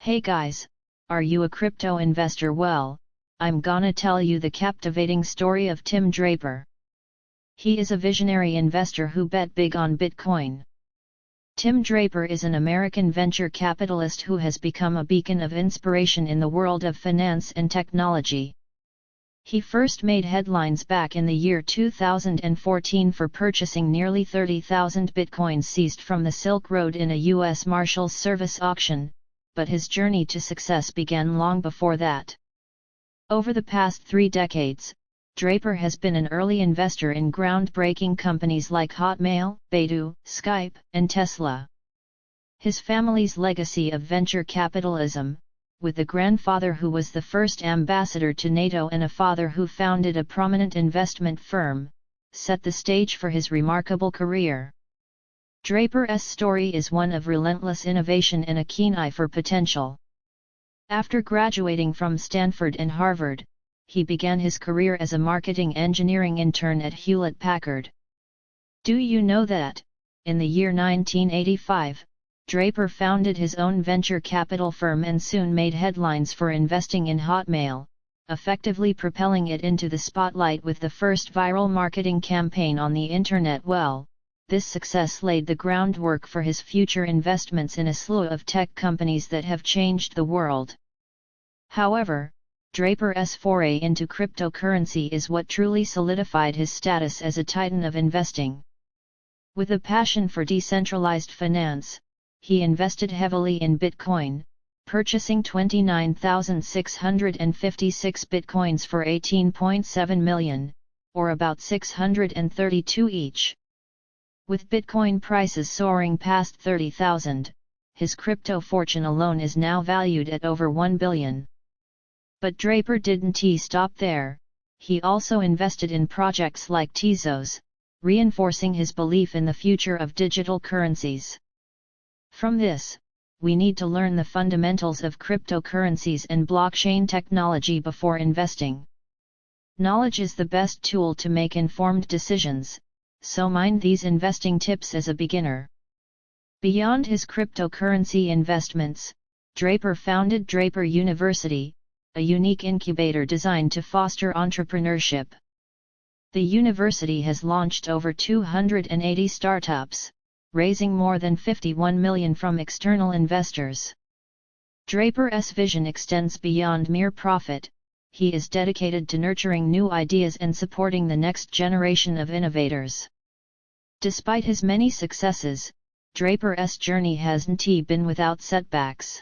Hey guys, are you a crypto investor? Well, I'm gonna tell you the captivating story of Tim Draper. He is a visionary investor who bet big on Bitcoin. Tim Draper is an American venture capitalist who has become a beacon of inspiration in the world of finance and technology. He first made headlines back in the year 2014 for purchasing nearly 30,000 Bitcoins seized from the Silk Road in a U.S. Marshals Service auction, but his journey to success began long before that. Over the past 3 decades, Draper has been an early investor in groundbreaking companies like Hotmail, Baidu, Skype, and Tesla. His family's legacy of venture capitalism, with a grandfather who was the first ambassador to NATO and a father who founded a prominent investment firm, set the stage for his remarkable career. Draper's story is one of relentless innovation and a keen eye for potential. After graduating from Stanford and Harvard, he began his career as a marketing engineering intern at Hewlett-Packard. Do you know that, in the year 1985, Draper founded his own venture capital firm and soon made headlines for investing in Hotmail, effectively propelling it into the spotlight with the first viral marketing campaign on the internet? Well, this success laid the groundwork for his future investments in a slew of tech companies that have changed the world. However, Draper's foray into cryptocurrency is what truly solidified his status as a titan of investing. With a passion for decentralized finance, he invested heavily in Bitcoin, purchasing 29,656 Bitcoins for $18.7 million, or about $632 each. With Bitcoin prices soaring past 30,000, his crypto fortune alone is now valued at over $1 billion. But Draper didn't stop there. He also invested in projects like Tezos, reinforcing his belief in the future of digital currencies. From this, we need to learn the fundamentals of cryptocurrencies and blockchain technology before investing. Knowledge is the best tool to make informed decisions, so mind these investing tips as a beginner. Beyond his cryptocurrency investments, Draper founded Draper University, a unique incubator designed to foster entrepreneurship. The university has launched over 280 startups, raising more than $51 million from external investors. Draper's vision extends beyond mere profit. He is dedicated to nurturing new ideas and supporting the next generation of innovators. Despite his many successes, Draper's journey hasn't been without setbacks.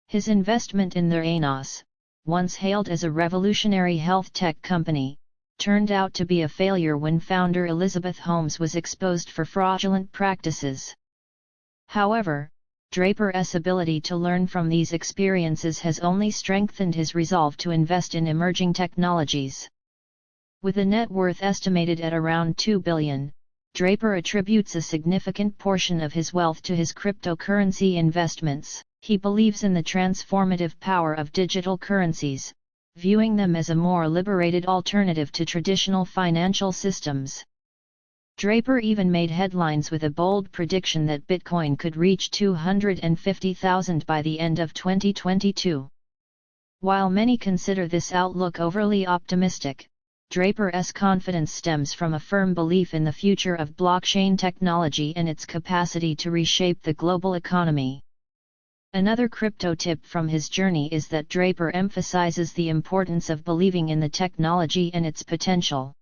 His investment in the Anos, once hailed as a revolutionary health tech company, turned out to be a failure when founder Elizabeth Holmes was exposed for fraudulent practices. However, Draper's ability to learn from these experiences has only strengthened his resolve to invest in emerging technologies. With a net worth estimated at around $2 billion, Draper attributes a significant portion of his wealth to his cryptocurrency investments. He believes in the transformative power of digital currencies, viewing them as a more liberated alternative to traditional financial systems. Draper even made headlines with a bold prediction that Bitcoin could reach 250,000 by the end of 2022. While many consider this outlook overly optimistic, Draper's confidence stems from a firm belief in the future of blockchain technology and its capacity to reshape the global economy. Another crypto tip from his journey is that Draper emphasizes the importance of believing in the technology and its potential.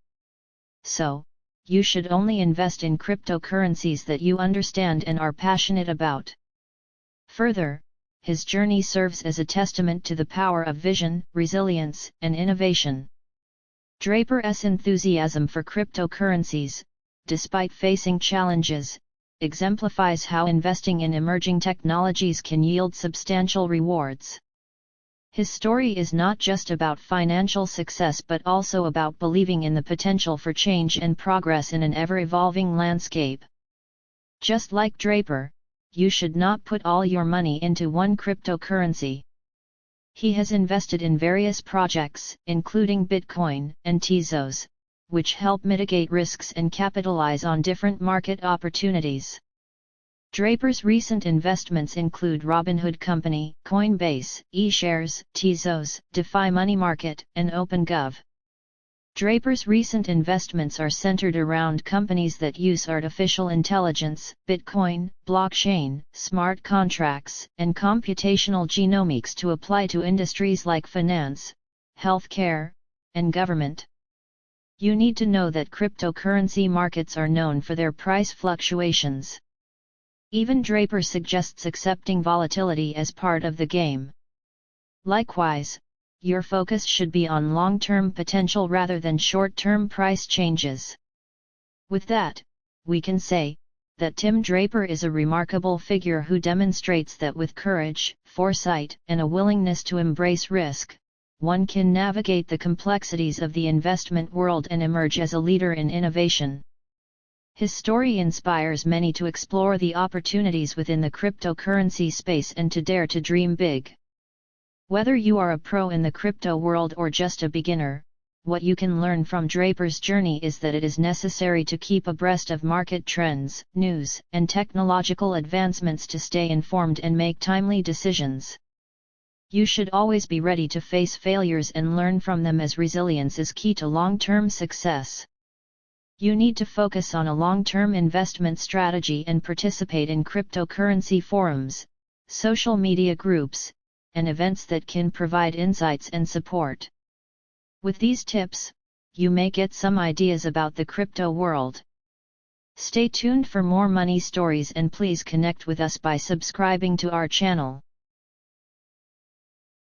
So, you should only invest in cryptocurrencies that you understand and are passionate about. Further, his journey serves as a testament to the power of vision, resilience, and innovation. Draper's enthusiasm for cryptocurrencies, despite facing challenges, exemplifies how investing in emerging technologies can yield substantial rewards. His story is not just about financial success but also about believing in the potential for change and progress in an ever-evolving landscape. Just like Draper, you should not put all your money into one cryptocurrency. He has invested in various projects, including Bitcoin and Tezos, which help mitigate risks and capitalize on different market opportunities. Draper's recent investments include Robinhood Company, Coinbase, eShares, Tezos, DeFi Money Market, and OpenGov. Draper's recent investments are centered around companies that use artificial intelligence, Bitcoin, blockchain, smart contracts, and computational genomics to apply to industries like finance, healthcare, and government. You need to know that cryptocurrency markets are known for their price fluctuations. Even Draper suggests accepting volatility as part of the game. Likewise, your focus should be on long-term potential rather than short-term price changes. With that, we can say that Tim Draper is a remarkable figure who demonstrates that with courage, foresight, and a willingness to embrace risk, one can navigate the complexities of the investment world and emerge as a leader in innovation. His story inspires many to explore the opportunities within the cryptocurrency space and to dare to dream big. Whether you are a pro in the crypto world or just a beginner, what you can learn from Draper's journey is that it is necessary to keep abreast of market trends, news, and technological advancements to stay informed and make timely decisions. You should always be ready to face failures and learn from them, as resilience is key to long-term success. You need to focus on a long-term investment strategy and participate in cryptocurrency forums, social media groups, and events that can provide insights and support. With these tips, you may get some ideas about the crypto world. Stay tuned for more money stories and please connect with us by subscribing to our channel.